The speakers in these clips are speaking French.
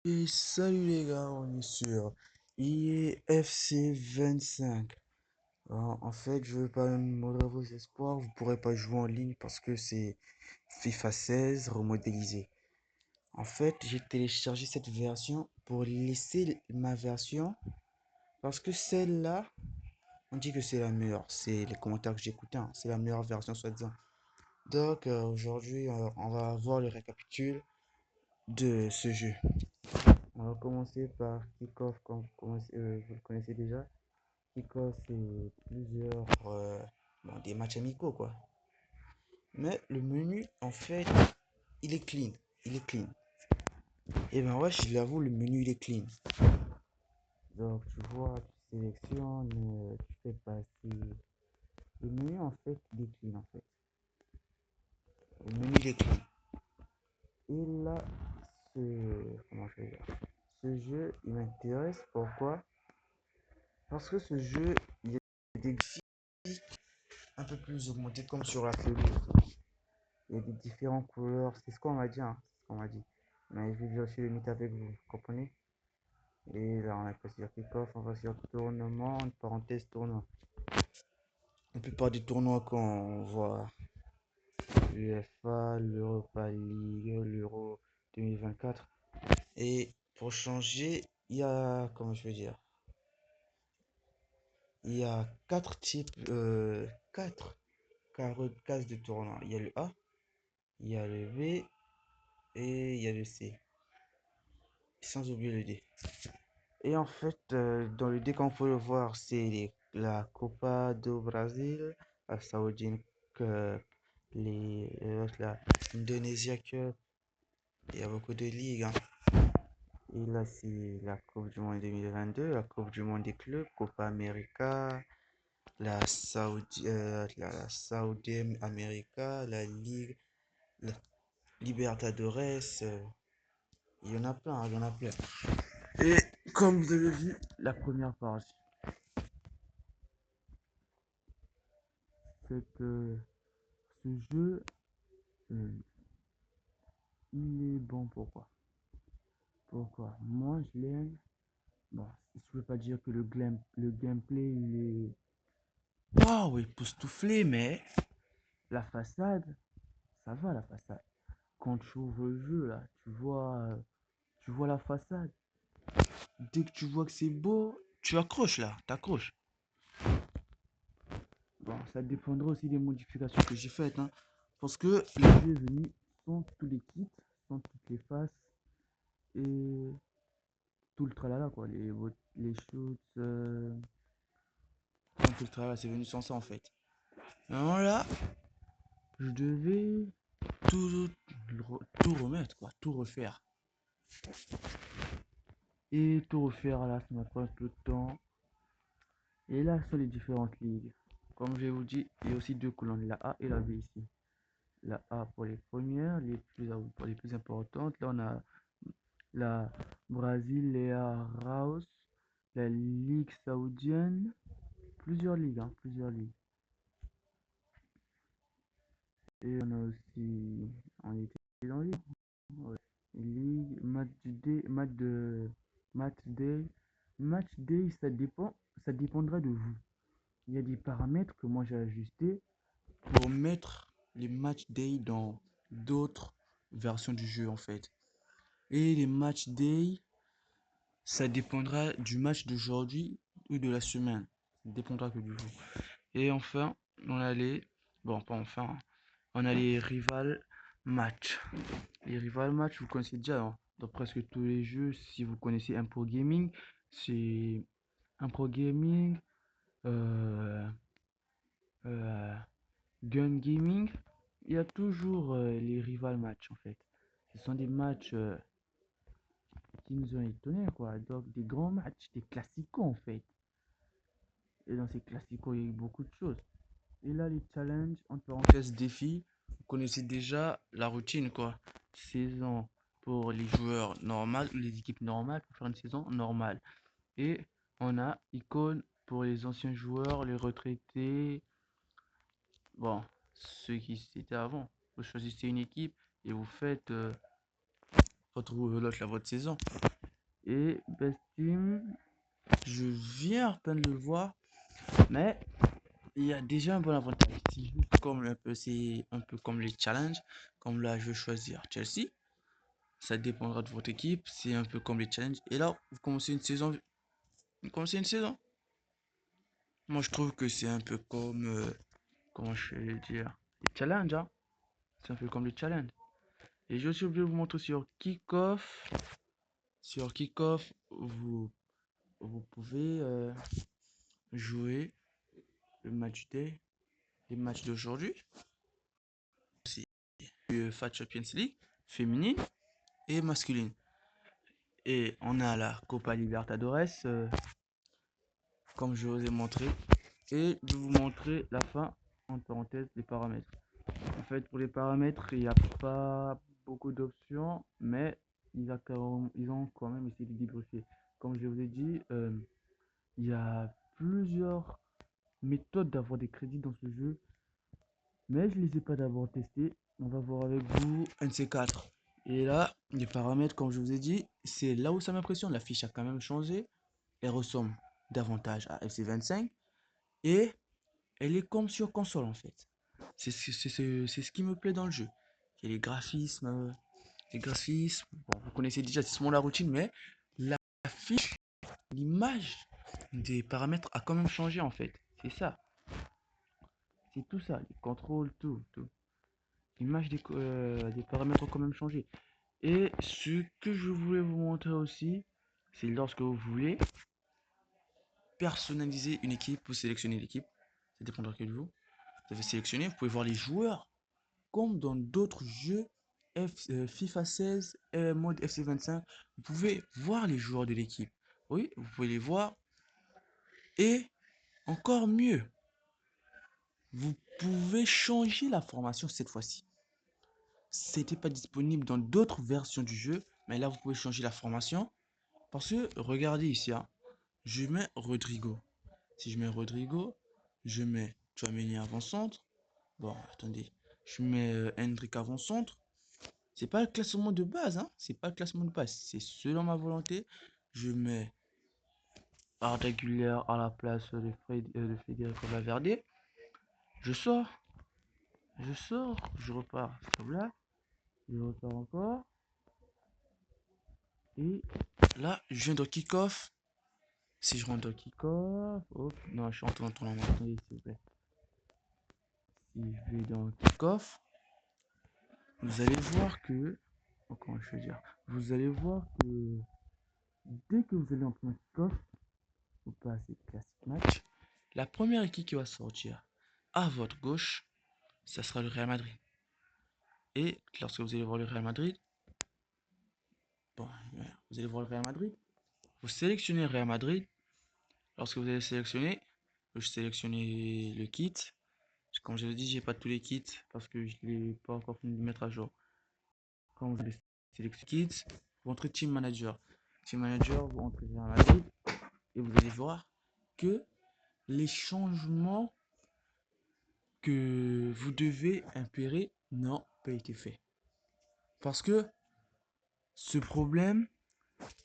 Et salut les gars, on est sur IFC 25. En fait, je veux pas mourir vos espoirs, vous pourrez pas jouer en ligne parce que c'est FIFA 16 remodélisé. En fait, j'ai téléchargé cette version pour laisser ma version parce que celle-là, on dit que c'est la meilleure. C'est les commentaires que j'ai écoutés, hein. C'est la meilleure version soi-disant. Donc aujourd'hui, on va voir le récapitule de ce jeu. On va commencer par Kickoff, vous le connaissez déjà. Kickoff, c'est plusieurs des matchs amicaux, quoi. Mais le menu, en fait, il est clean. Il est clean. Et ben ouais, je l'avoue, le menu, il est clean. Donc, tu vois, tu sélectionnes, tu fais passer. Le menu, en fait, il est clean, en fait. Le menu, il est clean. Et là, comment je vais dire? Ce jeu, il m'intéresse. Pourquoi? Parce que ce jeu, il y a des défis un peu plus augmentés comme sur la pelouse. Il y a des différentes couleurs, c'est ce qu'on m'a dit, hein. C'est ce qu'on m'a dit. Mais je vais aussi le mythe avec vous, vous comprenez? Et là, on a pas sur kick-off, on va sur tournement, une parenthèse tournoi. La plupart des tournois qu'on voit, l'UEFA, l'Europa League, l'Euro 2024. Et pour changer, il y a, comment je veux dire, il y a quatre types, quatre cases de tournoi. Il y a le A, il y a le B et il y a le C. Sans oublier le D. Et en fait, dans le D, comme vous pouvez le voir, c'est la Copa do Brasil, la Saoudienne Cup, la Indonesia Cup. Il y a beaucoup de ligues, hein. Et là, c'est la Coupe du Monde 2022, la Coupe du Monde des clubs, Copa América, la Saudi America, la Ligue, la Libertadores. Il y en a plein, hein, il y en a plein. Et comme vous avez vu, la première partie, c'est que ce jeu, euh, il est bon. Pourquoi? Moi, je l'aime. Bon, je ne veux pas dire que le gameplay, il est waouh, époustouflé, mais la façade, ça va la façade. Quand tu ouvres le jeu, là, tu vois la façade. Dès que tu vois que c'est beau, tu accroches là, t'accroches. Bon, ça dépendra aussi des modifications que j'ai faites, hein, parce que le jeu est venu sans tous les kits, sans toutes les faces et tout le tralala, quoi. Les shoots, sans tout le tralala, c'est venu sans ça en fait. Alors là, je devais tout, tout remettre, quoi, tout refaire. Et tout refaire là, ça m'a pris un peu de temps. Et là, sur les différentes ligues. Comme je vous dis, il y a aussi deux colonnes, la A et la B ici. La A pour les premières, pour les plus importantes. Là, on a la Brasileirão, la Ligue saoudienne, plusieurs ligues, hein, plusieurs ligues. Et on a aussi, on était dans les ouais. Ligue, match day. Match day, ça dépendra de vous. Il y a des paramètres que moi j'ai ajustés pour mettre les match day dans d'autres versions du jeu en fait. Et les match day, ça dépendra du match d'aujourd'hui ou de la semaine. Ça dépendra que du jour. Et enfin, on a les... Bon, pas enfin. Hein. On a les rival match. Les rival match, vous connaissez déjà, hein, dans presque tous les jeux. Si vous connaissez un pro gaming, c'est un pro gaming, euh, euh, gun gaming. Il y a toujours les rival match en fait. Ce sont des matchs qui nous ont étonnés, quoi. Donc des grands matchs, des classicos en fait. Et dans ces classicos, il y a eu beaucoup de choses. Et là, les challenges, entre parenthèses, défis, vous connaissez déjà la routine, quoi. Saison pour les joueurs normales ou les équipes normales pour faire une saison normale. Et on a icône pour les anciens joueurs, les retraités. Bon, ceux qui étaient avant. Vous choisissez une équipe et vous faites votre roulotte, votre saison. Et Best Team, je viens à peine de le voir, mais il y a déjà un bon avantage. C'est un peu comme les challenges. Comme là, je vais choisir Chelsea. Ça dépendra de votre équipe. C'est un peu comme les challenges. Et là, vous commencez une saison. Vous commencez une saison. Moi, je trouve que c'est un peu comme, comment je vais dire, les challenges, hein. C'est un peu comme les challenges. Et je suis obligé de vous montrer sur Kickoff. Sur Kickoff, vous pouvez jouer le match day, les matchs d'aujourd'hui. C'est UEFA Champions League, féminine et masculine. Et on a la Copa Libertadores, comme je vous ai montré. Et je vais vous montrer la fin, en parenthèse, des paramètres. En fait, pour les paramètres, il n'y a pas beaucoup d'options, mais ils ont quand même essayé de diversifier. Comme je vous ai dit, il y a plusieurs méthodes d'avoir des crédits dans ce jeu, mais je ne les ai pas d'abord testés. On va voir avec vous un de ces quatre. Et là, les paramètres, comme je vous ai dit, c'est là où ça m'impressionne. La fiche a quand même changé. Elle ressemble davantage à FC25 et elle est comme sur console en fait. C'est ce qui me plaît dans le jeu. Il y a les graphismes. Bon, vous connaissez déjà, c'est la routine, mais la fiche, l'image des paramètres a quand même changé en fait. C'est ça. C'est tout ça. Les contrôles, tout. L'image des paramètres ont quand même changé. Et ce que je voulais vous montrer aussi, c'est lorsque vous voulez personnaliser une équipe, vous sélectionnez l'équipe. Ça dépendra que de vous. Vous avez sélectionné, vous pouvez voir les joueurs comme dans d'autres jeux FIFA 16, mode FC25. Vous pouvez voir les joueurs de l'équipe. Oui, vous pouvez les voir. Et encore mieux, vous pouvez changer la formation cette fois-ci. C'était pas disponible dans d'autres versions du jeu, mais là vous pouvez changer la formation. Parce que regardez ici, hein, je mets Rodrigo. Si je mets Rodrigo, je mets Tchouaméni avant-centre. Bon, attendez, je mets Hendrick avant-centre. C'est pas le classement de base, hein. C'est pas le classement de base. C'est selon ma volonté. Je mets Arda Güler à la place de Federico Valverde. Je sors. Je repars sur là. Je repars encore. Et là, je viens de kick-off. Si je rentre dans kick-off. Hop. Non, je suis en train de tourner. Attendez, s'il vous plaît. Si je vais dans kick-off, vous allez voir que. Comment je veux dire? Vous allez voir que dès que vous allez en premier kick-off, vous passez classique match. La première équipe qui va sortir à votre gauche, ça sera le Real Madrid. Et lorsque vous allez voir le Real Madrid, bon, vous allez voir le Real Madrid, vous sélectionnez le Real Madrid. Lorsque vous allez sélectionner, je sélectionner le kit. Comme je l'ai dit, j'ai pas tous les kits parce que je l'ai pas encore fini de mettre à jour. Quand vous allez sélectionner kits, vous entrez Team Manager. Team Manager, vous entrez Real Madrid et vous allez voir que les changements que vous devez impérer n'ont pas été faits. Parce que ce problème,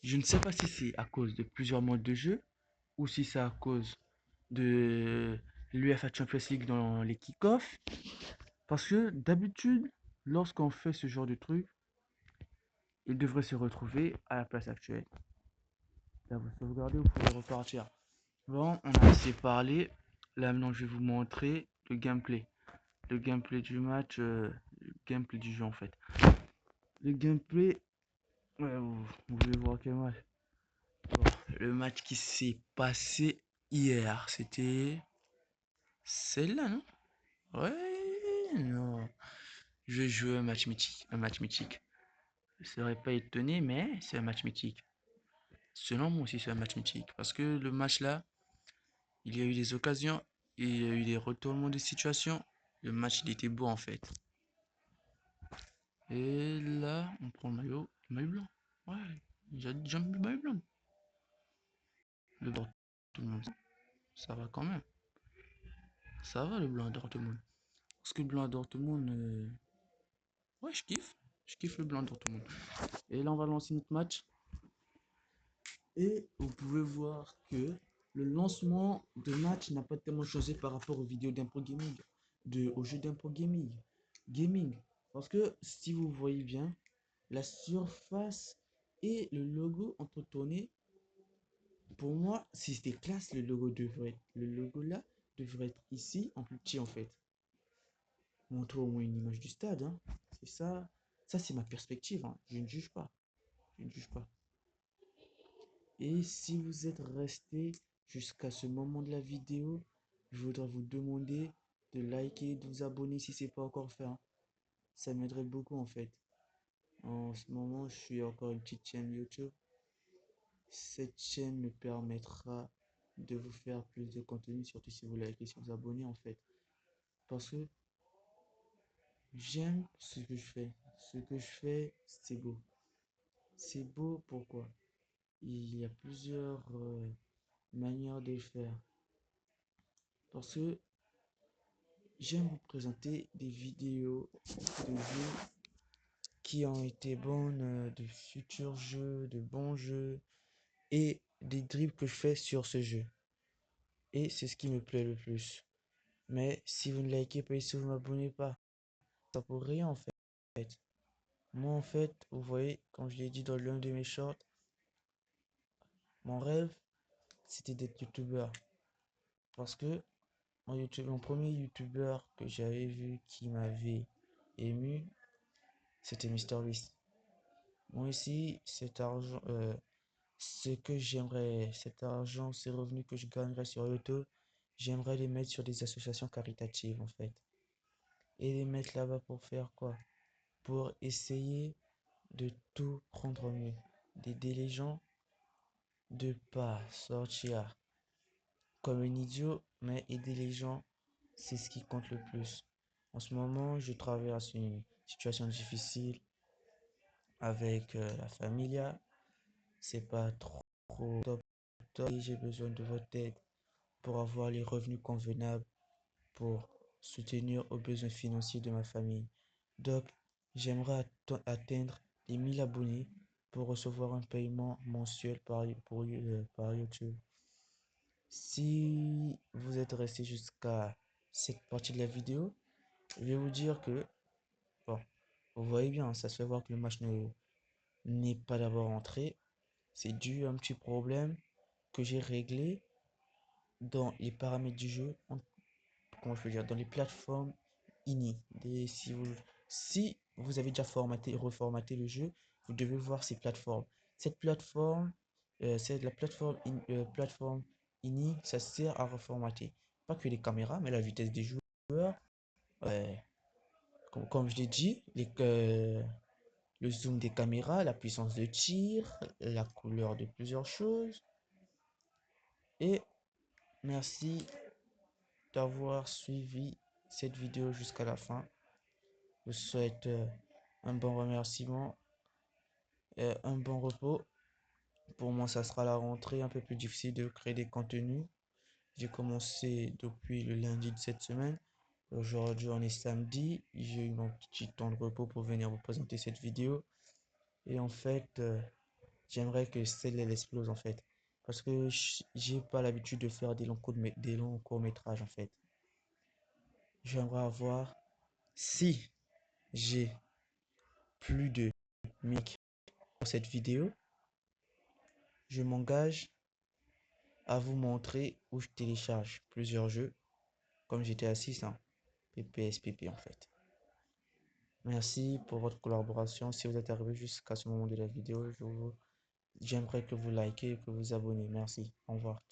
je ne sais pas si c'est à cause de plusieurs modes de jeu ou si c'est à cause de l'UEFA Champions League dans les kick-offs. Parce que d'habitude, lorsqu'on fait ce genre de truc, il devrait se retrouver à la place actuelle. Là, vous sauvegardez, vous pouvez repartir. Bon, on a assez parlé. Là, maintenant, je vais vous montrer le gameplay. Le gameplay du match, le gameplay du jeu en fait. Le gameplay, ouais, vous voulez voir quel match? Bon, le match qui s'est passé hier, c'était celle-là, non? Ouais, non. Je vais jouer un match mythique, un match mythique. Je serais pas étonné, mais c'est un match mythique. Selon moi aussi, c'est un match mythique. Parce que le match là, il y a eu des occasions, il y a eu des retournements de situation. Le match, il était beau en fait. Et là, on prend le maillot blanc. Ouais, j'aime le maillot blanc. Le blanc, tout le monde. Ça va quand même. Ça va le blanc à Dortmund. Parce que le blanc à Dortmund, ouais, je kiffe. Je kiffe le blanc à Dortmund. Et là, on va lancer notre match. Et vous pouvez voir que le lancement de match n'a pas tellement changé par rapport aux vidéos d'impro gaming, au jeu d'impro gaming. Parce que si vous voyez bien, la surface et le logo ont tourné. Pour moi, si c'était classe, le logo là devrait être ici en plus petit en fait. Montrer au moins une image du stade, hein. C'est ça. Ça, c'est ma perspective, hein. Je ne juge pas. Je ne juge pas. Et si vous êtes resté jusqu'à ce moment de la vidéo, je voudrais vous demander de liker, de vous abonner si ce n'est pas encore fait, hein. Ça m'aiderait beaucoup en fait. En ce moment, je suis encore une petite chaîne YouTube. Cette chaîne me permettra de vous faire plus de contenu, surtout si vous likez, si vous abonnez en fait. Parce que j'aime ce que je fais. Ce que je fais, c'est beau. C'est beau pourquoi? Il y a plusieurs manières de le faire. Parce que j'aime vous présenter des vidéos de jeux qui ont été bonnes, de futurs jeux, de bons jeux et des dribbles que je fais sur ce jeu. Et c'est ce qui me plaît le plus. Mais si vous ne likez pas et si vous ne m'abonnez pas, ça pour rien en fait. Moi en fait, vous voyez, comme je l'ai dit dans l'un de mes shorts, mon rêve c'était d'être youtubeur. Parce que mon premier youtubeur que j'avais vu qui m'avait ému, c'était MrBeast. Moi aussi, cet argent, ce que j'aimerais, cet argent, ces revenus que je gagnerais sur YouTube, j'aimerais les mettre sur des associations caritatives en fait. Et les mettre là-bas pour faire quoi? Pour essayer de tout prendre mieux. D'aider les gens, de pas sortir comme un idiot, mais aider les gens, c'est ce qui compte le plus. En ce moment, je traverse une situation difficile avec la familia. C'est pas trop top, top et j'ai besoin de votre aide pour avoir les revenus convenables pour soutenir aux besoins financiers de ma famille. Donc, j'aimerais atteindre les 1000 abonnés pour recevoir un paiement mensuel par YouTube. Si vous êtes resté jusqu'à cette partie de la vidéo, je vais vous dire que, bon, vous voyez bien, ça se fait voir que le match n'est pas d'abord entré. C'est dû à un petit problème que j'ai réglé dans les paramètres du jeu, comment je peux dire, dans les plateformes INI. Si vous avez déjà reformaté le jeu, vous devez voir ces plateformes. Cette plateforme, c'est la plateforme INI, ça sert à reformater. Pas que les caméras, mais la vitesse des joueurs. Ouais. Comme je l'ai dit, le zoom des caméras, la puissance de tir, la couleur de plusieurs choses. Et merci d'avoir suivi cette vidéo jusqu'à la fin. Je vous souhaite un bon remerciement, un bon repos. Pour moi, ça sera la rentrée, un peu plus difficile de créer des contenus. J'ai commencé depuis le lundi de cette semaine. Aujourd'hui, on est samedi. J'ai eu mon petit temps de repos pour venir vous présenter cette vidéo. Et en fait, j'aimerais que celle-là explose en fait. Parce que j'ai pas l'habitude de faire des longs courts-métrages en fait. J'aimerais avoir, si j'ai plus de 1000 pour cette vidéo, je m'engage à vous montrer où je télécharge plusieurs jeux comme GTA 6, hein, PPSPP en fait. Merci pour votre collaboration. Si vous êtes arrivé jusqu'à ce moment de la vidéo, j'aimerais que vous likez et que vous abonnez. Merci. Au revoir.